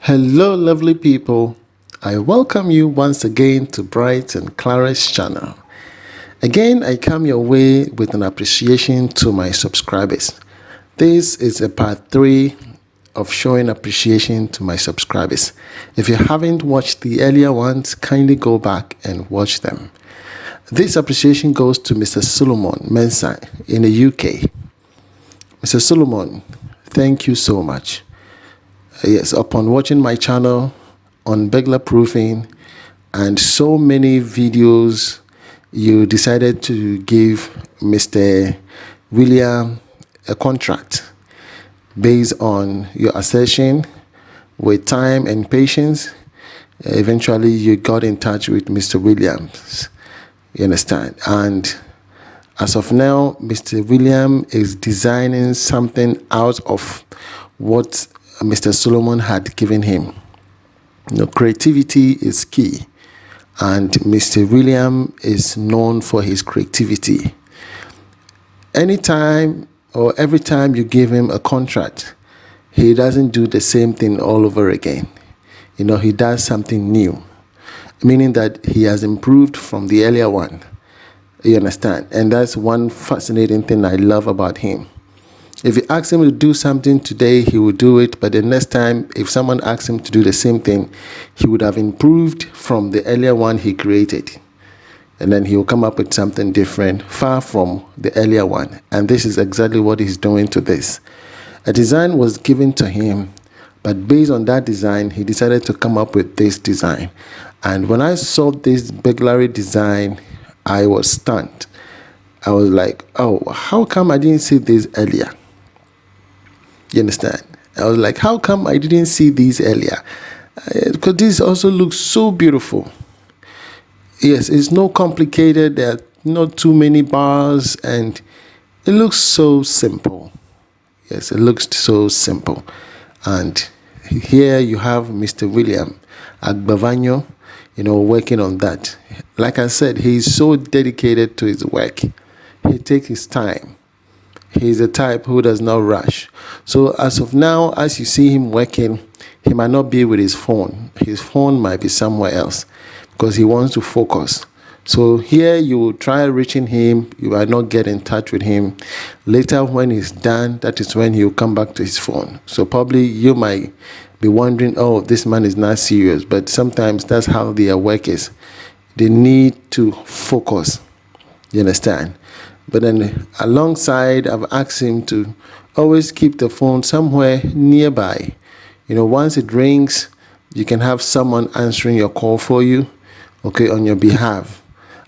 Hello lovely people, I welcome you once again to Bright and Clara's channel. Again, I come your way with an appreciation to my subscribers. This is a part 3 of showing appreciation to my subscribers. If you haven't watched the earlier ones, kindly go back and watch them. This appreciation goes to Mr. Solomon Mensah in the UK. Mr. Solomon, thank you so much. Yes, upon watching my channel on burglar proofing and so many videos, you decided to give Mr. William a contract based on your assertion with time and patience. Eventually, you got in touch with Mr. Williams. You understand? And as of now, Mr. William is designing something out of what Mr. Solomon had given him. Creativity is key, and Mr. William is known for his creativity. Anytime or every time you give him a contract, he doesn't do the same thing all over again. He does something new, meaning that he has improved from the earlier one. You understand? And that's one fascinating thing I love about him. If you ask him to do something today, he will do it. But the next time, if someone asks him to do the same thing, he would have improved from the earlier one he created. And then he will come up with something different, far from the earlier one. And this is exactly what he's doing to this. A design was given to him, but based on that design, he decided to come up with this design. And when I saw this burglary design, I was stunned. I was like, oh, how come I didn't see this earlier? You understand? I was like, how come I didn't see these earlier? Because this also looks so beautiful. Yes, it's not complicated. There are not too many bars, and it looks so simple. Yes, it looks so simple. And here you have Mr. William Agbavanyo, working on that. Like I said, he's so dedicated to his work. He takes his time. He's a type who does not rush. So as of now, as you see him working, he might not be with his phone. His phone might be somewhere else because he wants to focus. So here you will try reaching him. You might not get in touch with him. Later when he's done, that is when he'll come back to his phone. So probably you might be wondering, oh, this man is not serious. But sometimes that's how their work is. They need to focus. You understand? But then alongside, I've asked him to always keep the phone somewhere nearby. Once it rings, you can have someone answering your call for you, on your behalf.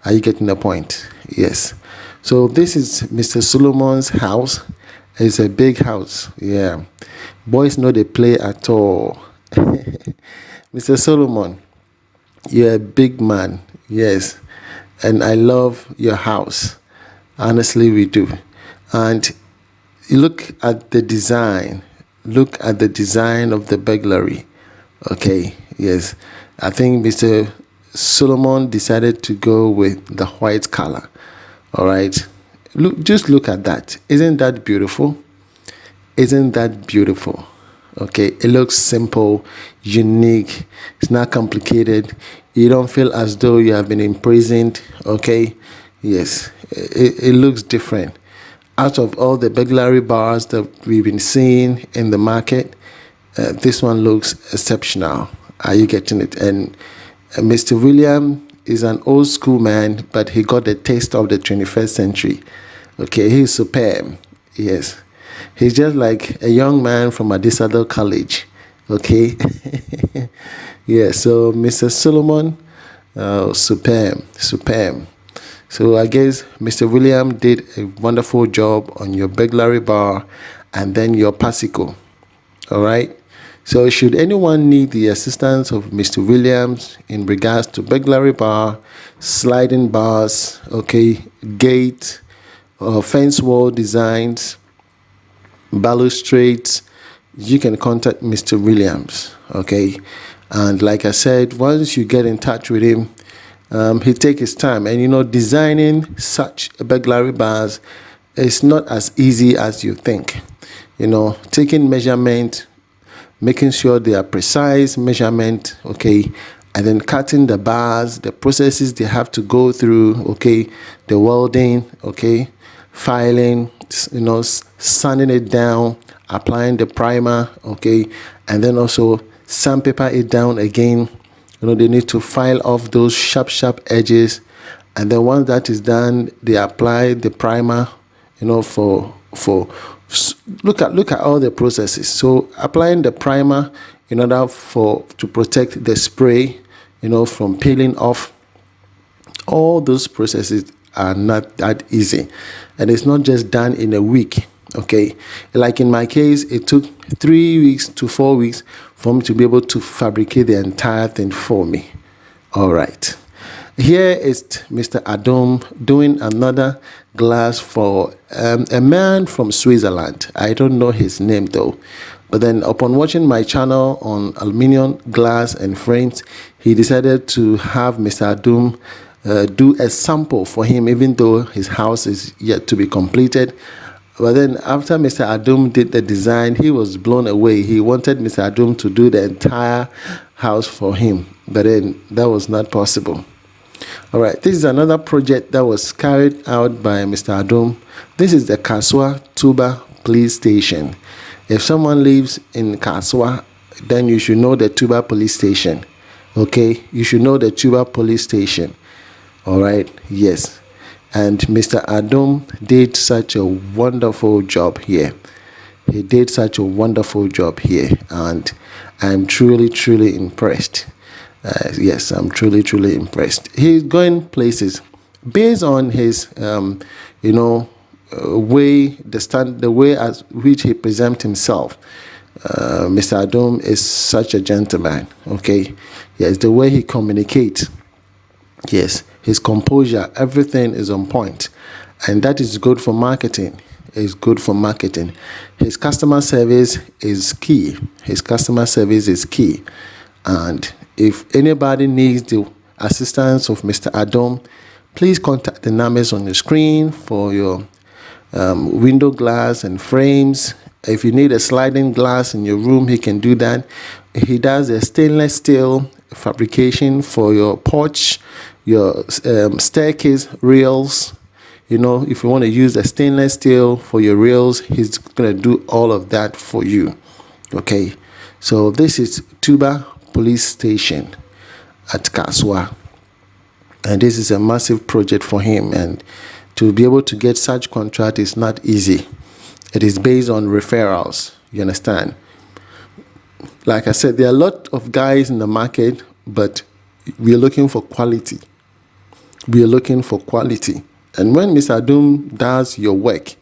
Are you getting the point? Yes. So this is Mr. Solomon's house. It's a big house. Yeah. Boys know they play at all. Mr. Solomon, you're a big man. Yes. And I love your house. Honestly, we do. And you look at the design. Look at the design of the burglary. Okay, yes. I think Mr. Solomon decided to go with the white color. All right. Just look at that. Isn't that beautiful? Isn't that beautiful? Okay, it looks simple, unique. It's not complicated. You don't feel as though you have been imprisoned. Okay. Yes, it looks different. Out of all the burglary bars that we've been seeing in the market, this one looks exceptional. Are you getting it? And Mr. William is an old school man, but he got the taste of the 21st century. Okay, he's superb. Yes, he's just like a young man from Adisado College. Okay, yeah. So Mr. Solomon, superb. So I guess Mr. William did a wonderful job on your burglary bar and then your pasico. All right. So should anyone need the assistance of Mr. Williams in regards to burglary bar, sliding bars, gate, fence wall designs, balustrades, you can contact Mr. Williams. Okay. And like I said, once you get in touch with him, he takes his time, and designing such burglary bars is not as easy as you think. Taking measurement making sure they are precise measurement, okay, and then cutting the bars, the processes they have to go through, okay, the welding, okay, filing, sanding it down, applying the primer, okay, and then also sandpaper it down again. They need to file off those sharp edges, and then once that is done, they apply the primer, for look at all the processes. So applying the primer in order to protect the spray, from peeling off. All those processes are not that easy, and it's not just done in a week. Okay, like in my case, it took 3 weeks to 4 weeks for me to be able to fabricate the entire thing for me. All right, here is Mr. Adom doing another glass for a man from Switzerland. I don't know his name though, but then upon watching my channel on aluminium, glass and frames, he decided to have Mr. Adom do a sample for him, even though his house is yet to be completed. But then after Mr. Adom did the design, he was blown away. He wanted Mr. Adom to do the entire house for him, but then that was not possible. All right, this is another project that was carried out by Mr. Adom. This is the Kaswa Tuba Police Station. If someone lives in Kaswa, then you should know the Tuba Police Station. Okay, you should know the Tuba Police Station. All right, yes. And Mr. Adom did such a wonderful job here. He did such a wonderful job here, and I'm truly impressed. Yes, I'm truly impressed. He's going places based on his, way, the way as which he presents himself. Mr. Adom is such a gentleman. Okay, yes, the way he communicates. Yes, his composure, everything is on point, and that is good for marketing. It's good for marketing. His customer service is key. And if anybody needs the assistance of Mr. Adom, please contact the numbers on the screen for your window glass and frames. If you need a sliding glass in your room, he can do that. He does a stainless steel fabrication for your porch, your staircase rails. If you want to use a stainless steel for your rails, he's going to do all of that for you. Okay, so this is Tuba Police Station at Kaswa, and this is a massive project for him, and to be able to get such contract is not easy. It is based on referrals, you understand. Like I said, there are a lot of guys in the market, but we are looking for quality. And when Mr. Adom does your work,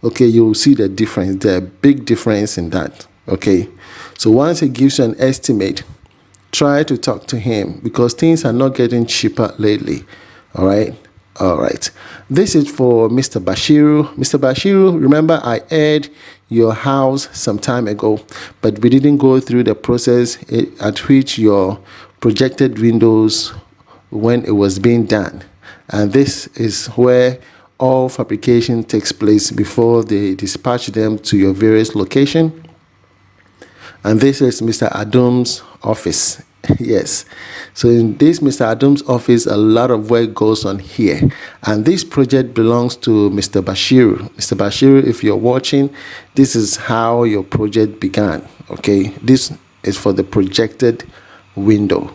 okay, you'll see the difference. There's a big difference in that. Okay, so once he gives you an estimate, try to talk to him, because things are not getting cheaper lately. All right. This is for Mr. Bashiru. Mr. Bashiru, remember I aired your house some time ago, but we didn't go through the process at which your projected windows, when it was being done. And this is where all fabrication takes place before they dispatch them to your various locations. And this is Mr. Adom's office. Yes, so in this Mr. Adom's office, a lot of work goes on here, and this project belongs to Mr. Bashiru. Mr. Bashiru, if you're watching, this is how your project began. Okay, this is for the projected window.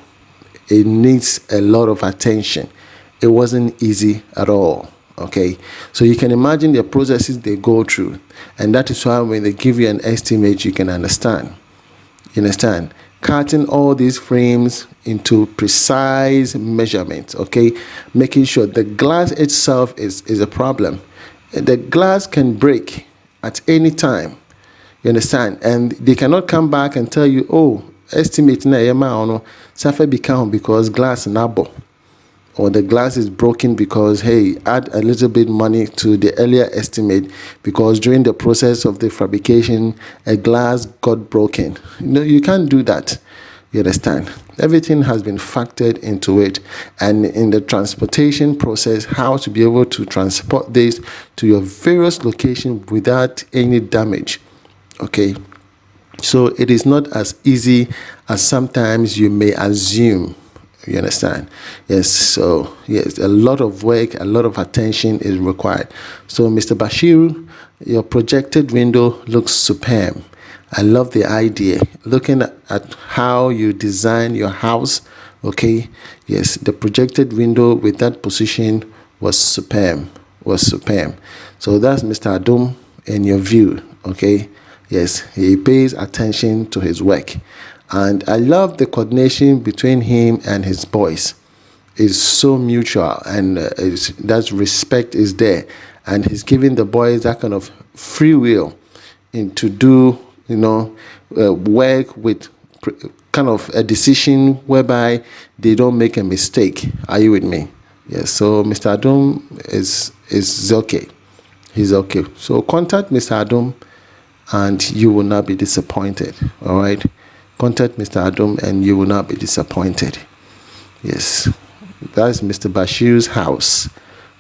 It needs a lot of attention. It wasn't easy at all. Okay, so you can imagine the processes they go through, and that is why when they give you an estimate, you can understand. You understand? Cutting all these frames into precise measurements, okay? Making sure the glass itself is a problem. The glass can break at any time, you understand? And they cannot come back and tell you, oh, estimate na suffer become because glass nabo, or the glass is broken because, hey, add a little bit money to the earlier estimate because during the process of the fabrication, a glass got broken. You can't do that. You understand? Everything has been factored into it, and in the transportation process, how to be able to transport this to your various locations without any damage. Okay. So it is not as easy as sometimes you may assume. You understand? Yes. So yes, a lot of work, a lot of attention is required. So Mr. Bashiru, your projected window looks superb. I love the idea. Looking at how you design your house, okay? Yes, the projected window with that position was superb. So that's Mr. Adum in your view, okay? Yes, he pays attention to his work. And I love the coordination between him and his boys. It's so mutual, and that respect is there. And he's giving the boys that kind of free will to do, work with kind of a decision whereby they don't make a mistake. Are you with me? Yes. So Mr. Adum is okay. He's okay. So contact Mr. Adum, and you will not be disappointed. All right. Contact Mr. Adum, and you will not be disappointed. Yes. That's Mr. Bashiru's house.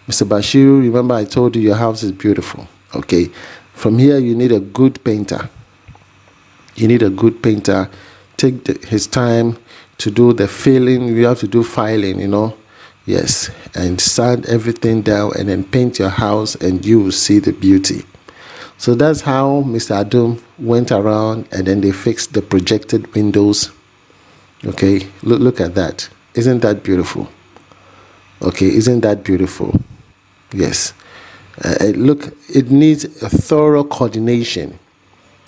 Mr. Bashiru, remember I told you your house is beautiful. Okay. From here, you need a good painter. You need a good painter. Take his time to do the filling. You have to do filing, Yes. And sand everything down and then paint your house, and you will see the beauty. So that's how Mr. Adum went around, and then they fixed the projected windows. Okay. Look at that. Isn't that beautiful? Okay. Isn't that beautiful? Yes. Look, it needs a thorough coordination.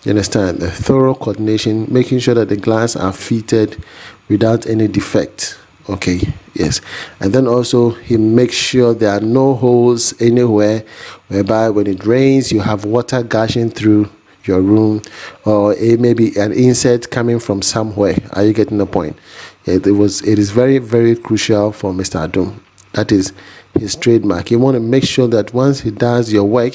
You understand? A thorough coordination, making sure that the glass are fitted without any defect. Okay, yes. And then also he makes sure there are no holes anywhere, whereby when it rains you have water gushing through your room, or maybe an insect coming from somewhere. Are you getting the point? It is very, very crucial for Mr. Adum. That is his trademark. You want to make sure that once he does your work,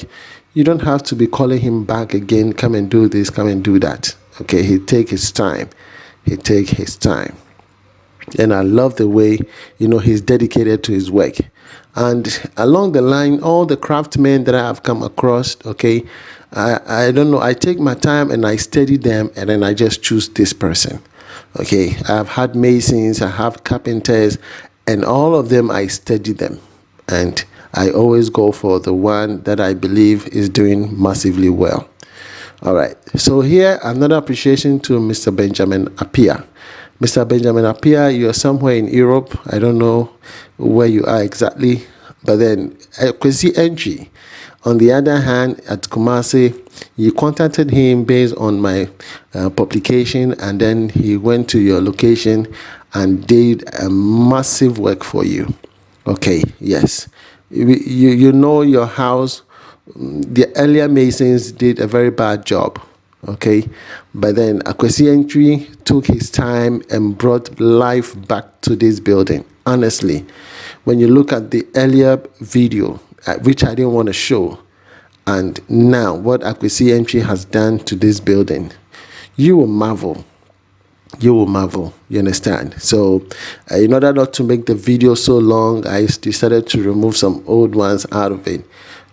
you don't have to be calling him back again, come and do this, come and do that. Okay, he take his time. And I love the way, he's dedicated to his work. And along the line, all the craftsmen that I have come across, okay, I don't know, I take my time and I study them, and then I just choose this person. Okay, I've had masons, I have carpenters, and all of them, I study them. And I always go for the one that I believe is doing massively well. All right. So here, another appreciation to Mr. Benjamin Appiah. Mr. Benjamin Appiah, you're somewhere in Europe. I don't know where you are exactly. But then, Kwesi Entry, on the other hand, at Kumasi, you contacted him based on my publication, and then he went to your location and did a massive work for you. Okay, yes. You know your house, the earlier masons did a very bad job. Okay, but then Kwesi Entry took his time and brought life back to this building. Honestly, when you look at the earlier video, which I didn't want to show, and now what Kwesi Entry has done to this building, you will marvel. You understand? So in order not to make the video so long, I decided to remove some old ones out of it.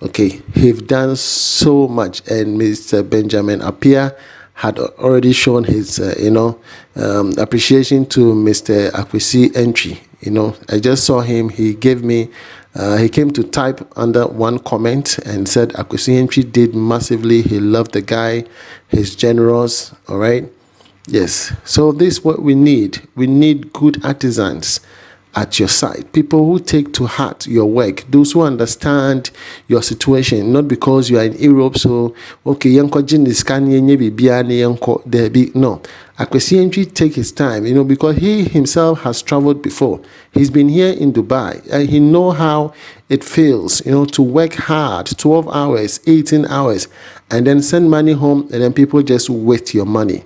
Okay, he's done so much, and Mr. Benjamin Appiah had already shown his appreciation to Mr. Kwesi Entry. I just saw him. He gave me he came to type under one comment and said Kwesi Entry did massively. He loved the guy. He's generous. All right. Yes, so this is what we need. We need good artisans at your side, people who take to heart your work, those who understand your situation, not because you are in Europe, so, okay, yanko jinis kanye nyebi biane yanko debi. No, Kwesi Entry take his time, because he himself has traveled before. He's been here in Dubai, and he know how it feels, to work hard, 12 hours, 18 hours, and then send money home, and then people just waste your money.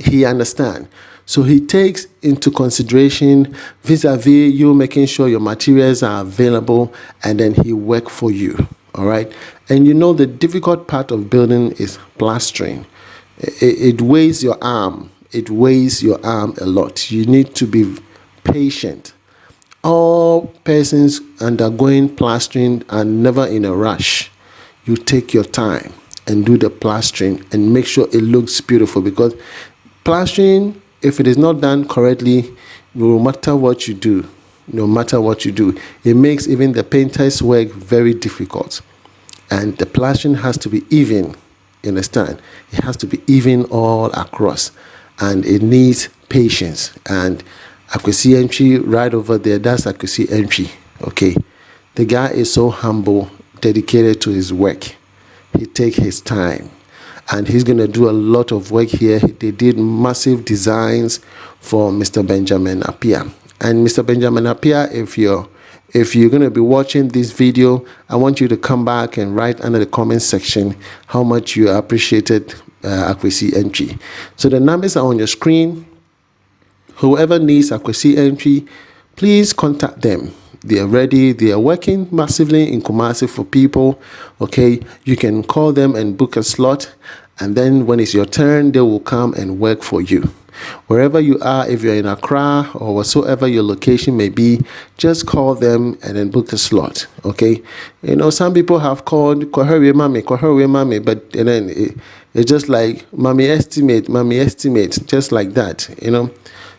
He understands. So he takes into consideration vis-a-vis you making sure your materials are available, and then he works for you. All right. And the difficult part of building is plastering. It weighs your arm. It weighs your arm a lot. You need to be patient. All persons undergoing plastering are never in a rush. You take your time. and do the plastering and make sure it looks beautiful, because plastering, if it is not done correctly, no matter what you do, it makes even the painter's work very difficult. And the plastering has to be even, you understand? It has to be even all across, and it needs patience. And Akwesi Entry right over there, that's Akwesi Entry. Okay, the guy is so humble, dedicated to his work. He take his time, and he's gonna do a lot of work here. They did massive designs for Mr. Benjamin Appiah. And Mr. Benjamin Appiah, if you're going to be watching this video, I want you to come back and write under the comment section how much you appreciated Akwesi Entry. So the numbers are on your screen. Whoever needs Akwesi Entry, please contact them. They are ready. They are working massively in Kumasi for people. Okay, you can call them and book a slot, and then when it's your turn, they will come and work for you. Wherever you are, if you're in Accra or whatsoever your location may be, just call them and then book a slot. Okay, you know, some people have called Korewaa Mami, but then it's just like Mami estimate, just like that. You know,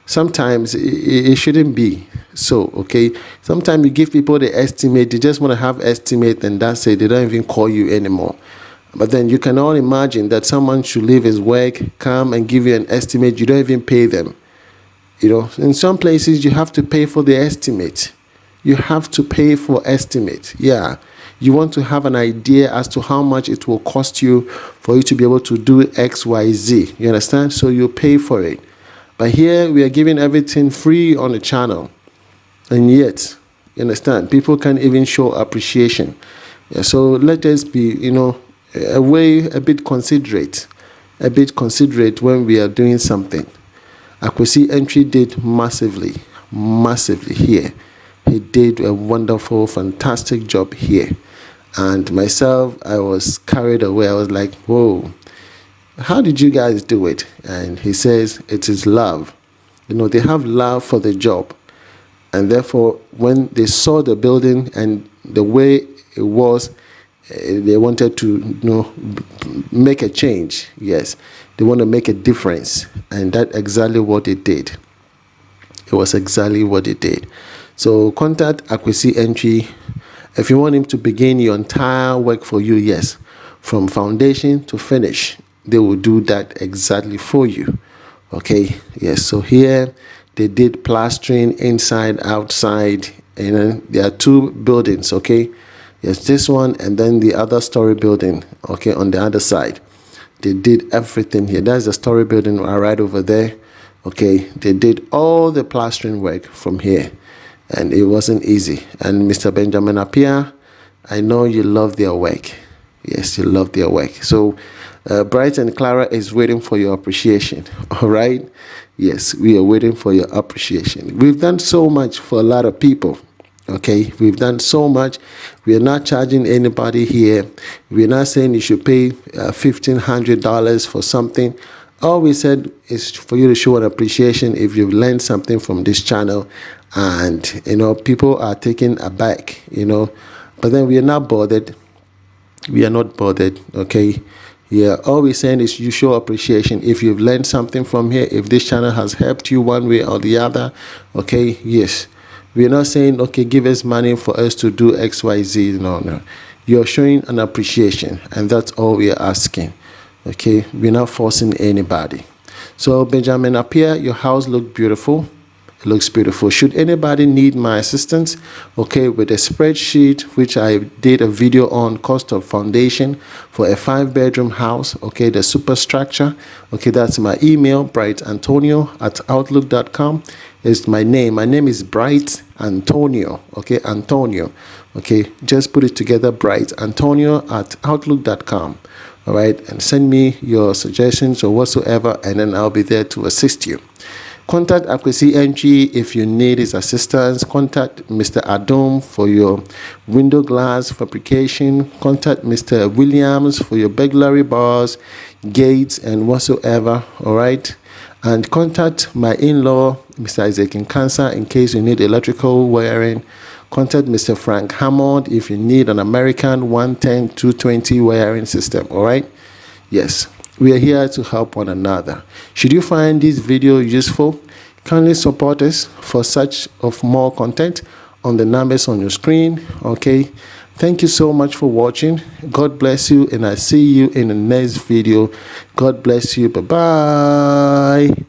sometimes it shouldn't be so. Okay, sometimes you give people the estimate, they just want to have estimate, and that's it. They don't even call you anymore. But then you can all imagine that someone should leave his work, come and give you an estimate. You don't even pay them. You know, in some places you have to pay for the estimate. You have to pay for estimate. Yeah. You want to have an idea as to how much it will cost you for you to be able to do X, Y, Z. You understand? So you pay for it. But here we are giving everything free on the channel. And yet, you understand, people can't even show appreciation. Yeah, so let us be, you know, a bit considerate when we are doing something. Akwesi Entry did massively here. He did a wonderful, fantastic job here. And myself, I was carried away. I was like, whoa, how did you guys do it? And he says, it is love. You know, they have love for the job. And therefore, when they saw the building and the way it was, they wanted to, you know, make a change. Yes, they want to make a difference, and that's exactly what they did. It was exactly what they did. So contact Akwesi Entry if you want him to begin your entire work for you. Yes, from foundation to finish, they will do that exactly for you. Okay, yes. So here they did plastering inside, outside, and there are two buildings. Okay. Yes, this one and then the other story building, okay, on the other side. They did everything here. That's the story building right over there. Okay, they did all the plastering work from here, and it wasn't easy. And Mr. Benjamin Appiah, I know you love their work. Yes, you love their work. So Bright and Clara is waiting for your appreciation. All right. Yes, we are waiting for your appreciation. We've done so much for a lot of people. Okay, we've done so much. We are not charging anybody here. We're not saying you should pay $1,500 for something. All we said is for you to show an appreciation if you've learned something from this channel, and you know, people are taken aback, you know, but then we are not bothered. We are not bothered. Okay, yeah, all we're saying is you show appreciation if you've learned something from here, if this channel has helped you one way or the other. Okay, yes. We're not saying, okay, give us money for us to do X, Y, Z. No. You're showing an appreciation, and that's all we are asking. Okay, we're not forcing anybody. So Benjamin Appiah, your house looked beautiful. It looks beautiful. Should anybody need my assistance, okay, with a spreadsheet, which I did a video on cost of foundation for a 5-bedroom house, okay, the superstructure, okay, that's my email, brightantonio@outlook.com. is my name. My name is Bright Antonio. Okay, Antonio. Okay, just put it together, brightantonio@outlook.com. All right, and send me your suggestions or whatsoever, and then I'll be there to assist you. Contact Akwesi Entry if you need his assistance. Contact Mr. Adom for your window glass fabrication. Contact Mr. Williams for your burglary bars, gates, and whatsoever. All right. And contact my in-law, Mr. Isaac Nkansa, in case you need electrical wiring. Contact Mr. Frank Hammond if you need an American 110-220 wiring system. All right. Yes, we are here to help one another. Should you find this video useful, kindly support us for such of more content on the numbers on your screen. Okay, thank you so much for watching. God bless you, and I see you in the next video. God bless you. Bye bye.